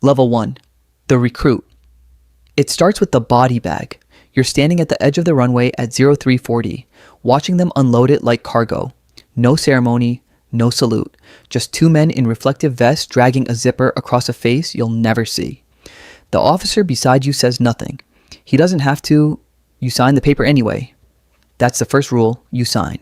Level 1. The recruit. It starts with the body bag. You're standing at the edge of the runway at 0340, watching them unload it like cargo. No ceremony, no salute. Just two men in reflective vests dragging a zipper across a face you'll never see. The officer beside you says nothing. He doesn't have to. You sign the paper anyway. That's the first rule. You sign.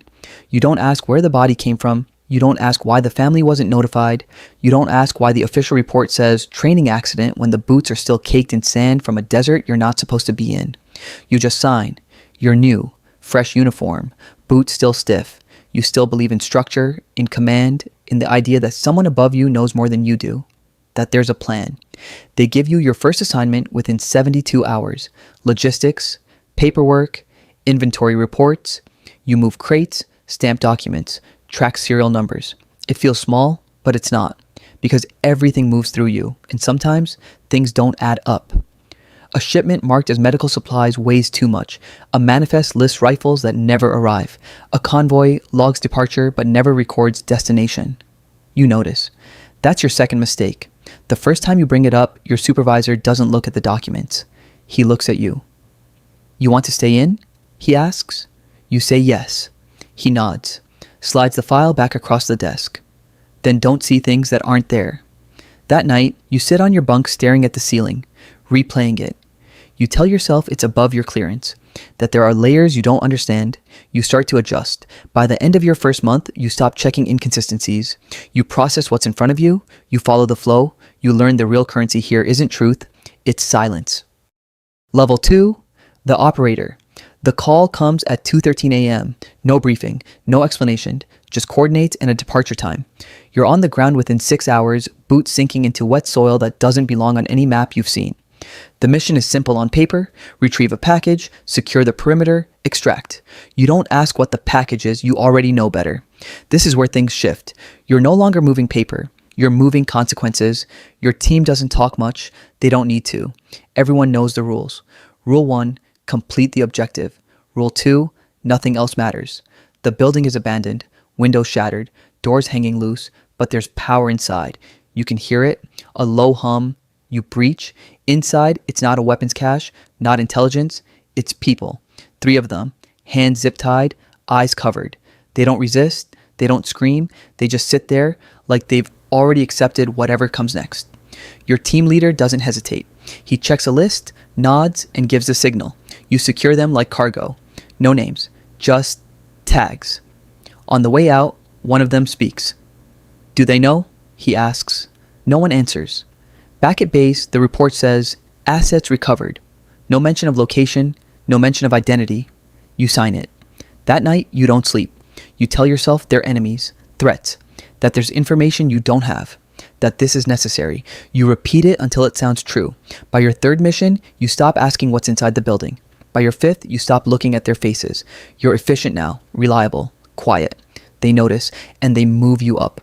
You don't ask where the body came from. You don't ask why the family wasn't notified. You don't ask why the official report says training accident when the boots are still caked in sand from a desert you're not supposed to be in. You just sign. You're new, fresh uniform, boots still stiff. You still believe in structure, in command, in the idea that someone above you knows more than you do, that there's a plan. They give you your first assignment within 72 hours. Logistics, paperwork, inventory reports. You move crates, stamp documents, track serial numbers. It feels small, but it's not, because everything moves through you, and sometimes things don't add up. A shipment marked as medical supplies weighs too much. A manifest lists rifles that never arrive. A convoy logs departure but never records destination. You notice. That's your second mistake. The first time you bring it up, your supervisor doesn't look at the documents. He looks at you. You want to stay in? He asks. You say yes. He nods, slides the file back across the desk. Then don't see things that aren't there. That night, you sit on your bunk staring at the ceiling, replaying it. You tell yourself it's above your clearance, that there are layers you don't understand. You start to adjust. By the end of your first month, you stop checking inconsistencies. You process what's in front of you. You follow the flow. You learn the real currency here isn't truth, it's silence. Level 2, the operator. The call comes at 2:13 a.m. No briefing, no explanation, just coordinates and a departure time. You're on the ground within 6 hours, boots sinking into wet soil that doesn't belong on any map you've seen. The mission is simple on paper: retrieve a package, secure the perimeter, extract. You don't ask what the package is, you already know better. This is where things shift. You're no longer moving paper. You're moving consequences. Your team doesn't talk much. They don't need to. Everyone knows the rules. Rule 1, complete the objective. Rule 2, nothing else matters. The building is abandoned, windows shattered, doors hanging loose, but there's power inside. You can hear it, a low hum. You breach. Inside, it's not a weapons cache, not intelligence, it's people. 3 of them, hands zip-tied, eyes covered. They don't resist, they don't scream, they just sit there like they've already accepted whatever comes next. Your team leader doesn't hesitate. He checks a list, nods, and gives the signal. You secure them like cargo. No names, just tags. On the way out, one of them speaks. Do they know? He asks. No one answers. Back at base, the report says, assets recovered. No mention of location, no mention of identity. You sign it. That night, you don't sleep. You tell yourself they're enemies, threats, that there's information you don't have, that this is necessary. You repeat it until it sounds true. By your 3rd mission, you stop asking what's inside the building. By your 5th, you stop looking at their faces. You're efficient now, reliable, quiet. They notice, and they move you up.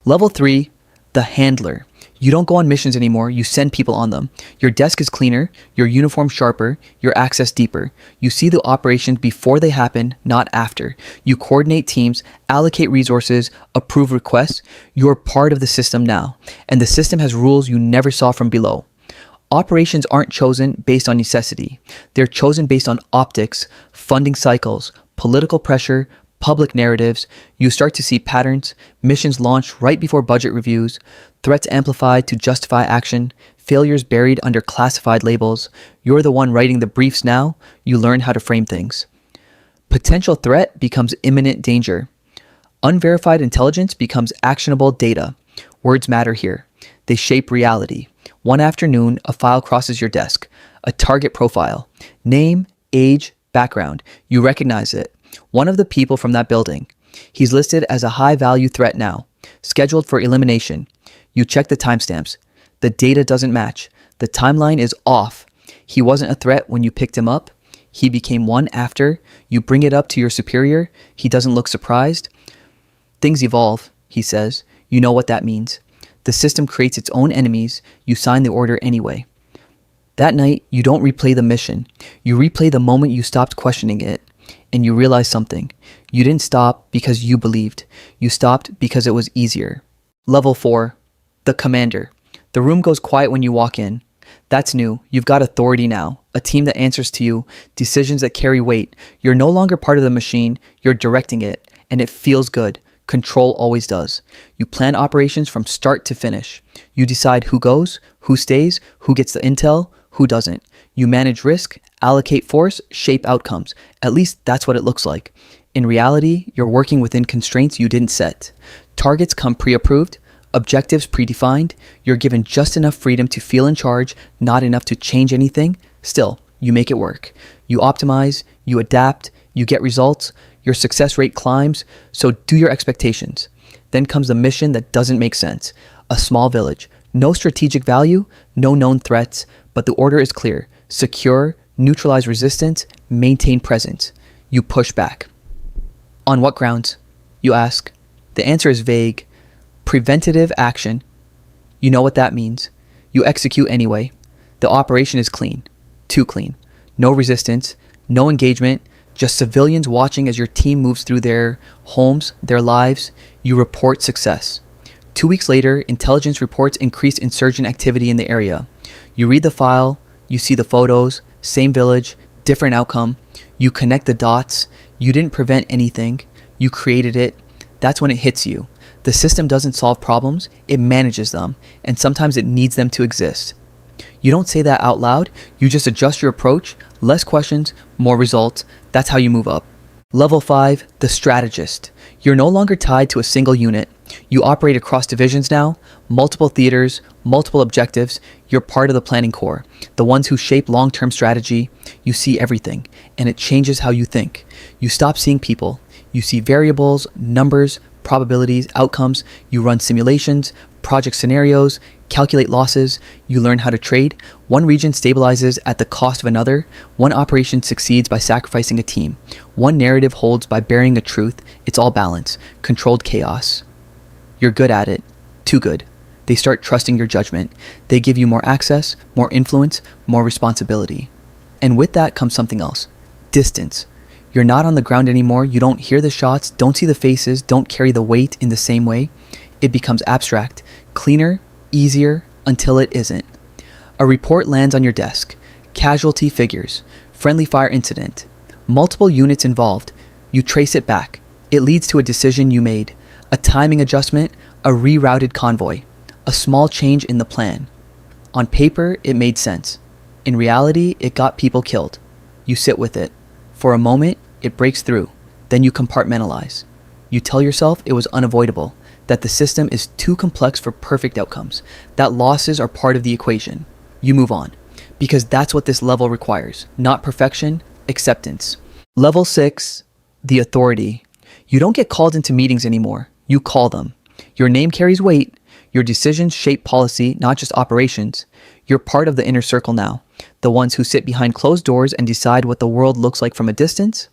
Level 3, the handler. You don't go on missions anymore, you send people on them. Your desk is cleaner, your uniform sharper, your access deeper. You see the operations before they happen, not after. You coordinate teams, allocate resources, approve requests. You're part of the system now, and the system has rules you never saw from below. Operations aren't chosen based on necessity. They're chosen based on optics, funding cycles, political pressure, public narratives. You start to see patterns, missions launched right before budget reviews, threats amplified to justify action, failures buried under classified labels. You're the one writing the briefs now. You learn how to frame things. Potential threat becomes imminent danger. Unverified intelligence becomes actionable data. Words matter here. They shape reality. One afternoon, a file crosses your desk. A target profile. Name, age, background. You recognize it. One of the people from that building. He's listed as a high-value threat now, scheduled for elimination. You check the timestamps. The data doesn't match. The timeline is off. He wasn't a threat when you picked him up. He became one after. You bring it up to your superior. He doesn't look surprised. Things evolve, he says. You know what that means. The system creates its own enemies. You sign the order anyway. That night, you don't replay the mission. You replay the moment you stopped questioning it. And you realize something. You didn't stop because you believed. You stopped because it was easier. Level 4, the commander. The room goes quiet when you walk in. That's new. You've got authority now, a team that answers to you, decisions that carry weight. You're no longer part of the machine, you're directing it, and it feels good. Control always does. You plan operations from start to finish. You decide who goes, who stays, who gets the intel, who doesn't. You manage risk, allocate force, shape outcomes. At least that's what it looks like. In reality, you're working within constraints you didn't set. Targets come pre-approved, objectives predefined. You're given just enough freedom to feel in charge, not enough to change anything. Still, you make it work. You optimize, you adapt, you get results. Your success rate climbs, so do your expectations. Then comes the mission that doesn't make sense. A small village. No strategic value, no known threats, but the order is clear. Secure, neutralize resistance, maintain presence. You push back. On what grounds? You ask. The answer is vague. Preventative action. You know what that means. You execute anyway. The operation is clean. Too clean. No resistance, no engagement, just civilians watching as your team moves through their homes, their lives. You report success. 2 weeks later, intelligence reports increased insurgent activity in the area. You read the file, you see the photos, same village, different outcome. You connect the dots. You didn't prevent anything. You created it. That's when it hits you. The system doesn't solve problems, it manages them, and sometimes it needs them to exist. You don't say that out loud, you just adjust your approach, less questions, more results. That's how you move up. Level 5, the strategist. You're no longer tied to a single unit. You operate across divisions now, multiple theaters, multiple objectives. You're part of the planning core, the ones who shape long-term strategy. You see everything, and it changes how you think. You stop seeing people. You see variables, numbers, probabilities, outcomes. You run simulations, project scenarios, calculate losses. You learn how to trade. One region stabilizes at the cost of another. One operation succeeds by sacrificing a team. One narrative holds by burying a truth. It's all balance, controlled chaos. You're good at it. Too good. They start trusting your judgment. They give you more access, more influence, more responsibility. And with that comes something else. Distance. You're not on the ground anymore. You don't hear the shots, don't see the faces, don't carry the weight in the same way. It becomes abstract, cleaner, easier, until it isn't. A report lands on your desk. Casualty figures. Friendly fire incident. Multiple units involved. You trace it back. It leads to a decision you made. A timing adjustment, a rerouted convoy. A small change in the plan. On paper, it made sense. In reality, it got people killed. You sit with it. For a moment, it breaks through. Then you compartmentalize. You tell yourself it was unavoidable, that the system is too complex for perfect outcomes, that losses are part of the equation. You move on, because that's what this level requires, not perfection, acceptance. Level 6, the authority. You don't get called into meetings anymore. You call them. Your name carries weight. Your decisions shape policy, not just operations. You're part of the inner circle now, the ones who sit behind closed doors and decide what the world looks like from a distance.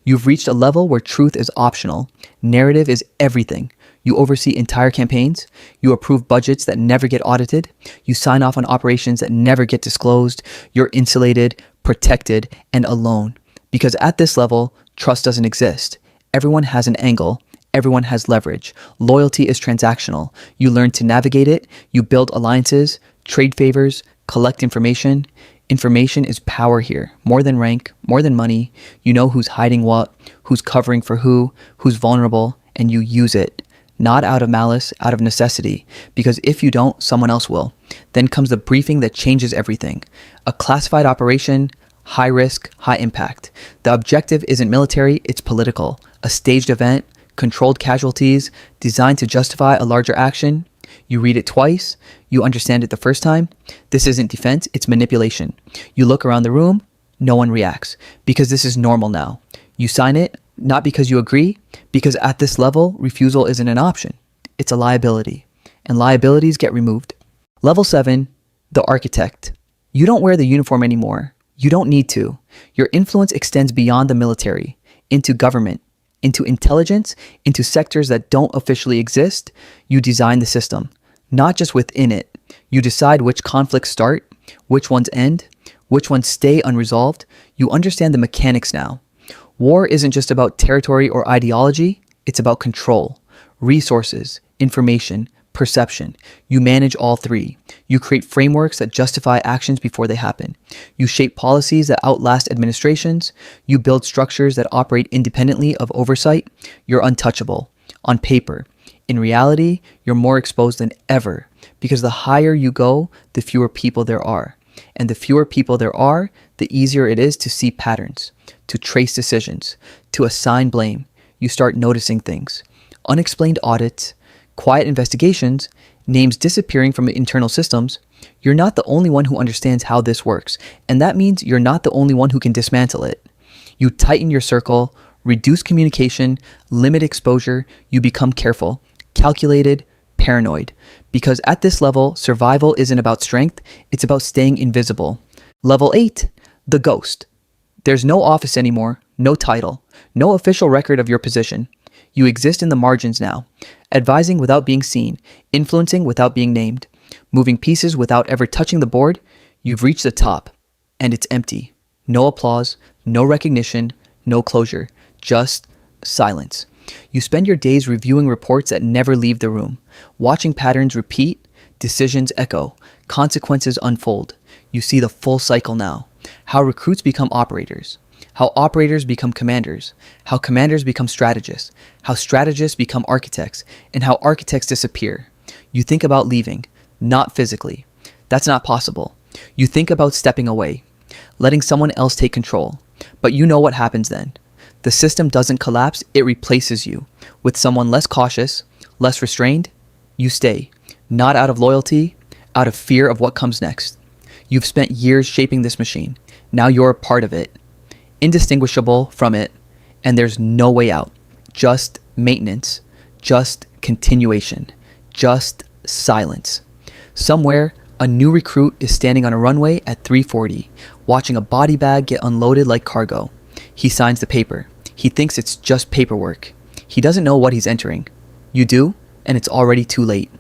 You've reached a level where truth is optional. Narrative is everything. You oversee entire campaigns. You approve budgets that never get audited. You sign off on operations that never get disclosed. You're insulated, protected, and alone. Because at this level, trust doesn't exist. Everyone has an angle. Everyone has leverage. Loyalty is transactional. You learn to navigate it. You build alliances, trade favors, collect information. Information is power here. More than rank, more than money. You know who's hiding what, who's covering for who's vulnerable, and you use it. Not out of malice, out of necessity. Because if you don't, someone else will. Then comes the briefing that changes everything. A classified operation, high risk, high impact. The objective isn't military, it's political. A staged event, controlled casualties, designed to justify a larger action. You read it twice, you understand it the first time. This isn't defense, it's manipulation. You look around the room, no one reacts, because this is normal now. You sign it, not because you agree, because at this level, refusal isn't an option. It's a liability, and liabilities get removed. Level 7, the architect. You don't wear the uniform anymore. You don't need to. Your influence extends beyond the military, into government, into intelligence, into sectors that don't officially exist. You design the system, not just within it. You decide which conflicts start, which ones end, which ones stay unresolved. You understand the mechanics now. War isn't just about territory or ideology, it's about control, resources, information, Perception. You manage all three. You create frameworks that justify actions before they happen. You shape policies that outlast administrations. You build structures that operate independently of oversight. You're untouchable. On paper. In reality, you're more exposed than ever because the higher you go, the fewer people there are. And the fewer people there are, the easier it is to see patterns, to trace decisions, to assign blame. You start noticing things. Unexplained audits, quiet investigations, names disappearing from internal systems. You're not the only one who understands how this works, and that means you're not the only one who can dismantle it. You tighten your circle, reduce communication, limit exposure, you become careful, calculated, paranoid. Because at this level, survival isn't about strength, it's about staying invisible. Level 8, the ghost. There's no office anymore, no title, no official record of your position. You exist in the margins now, advising without being seen, influencing without being named, moving pieces without ever touching the board. You've reached the top, and it's empty. No applause, no recognition, no closure, just silence. You spend your days reviewing reports that never leave the room, watching patterns repeat, decisions echo, consequences unfold. You see the full cycle now, how recruits become operators, how operators become commanders, how commanders become strategists, how strategists become architects, and how architects disappear. You think about leaving, not physically. That's not possible. You think about stepping away, letting someone else take control. But you know what happens then. The system doesn't collapse, it replaces you. With someone less cautious, less restrained, you stay. Not out of loyalty, out of fear of what comes next. You've spent years shaping this machine. Now you're a part of it. Indistinguishable from it, and there's no way out. Just maintenance, just continuation, just silence. Somewhere, a new recruit is standing on a runway at 3:40, watching a body bag get unloaded like cargo. He signs the paper. He thinks it's just paperwork. He doesn't know what he's entering. You do, and it's already too late.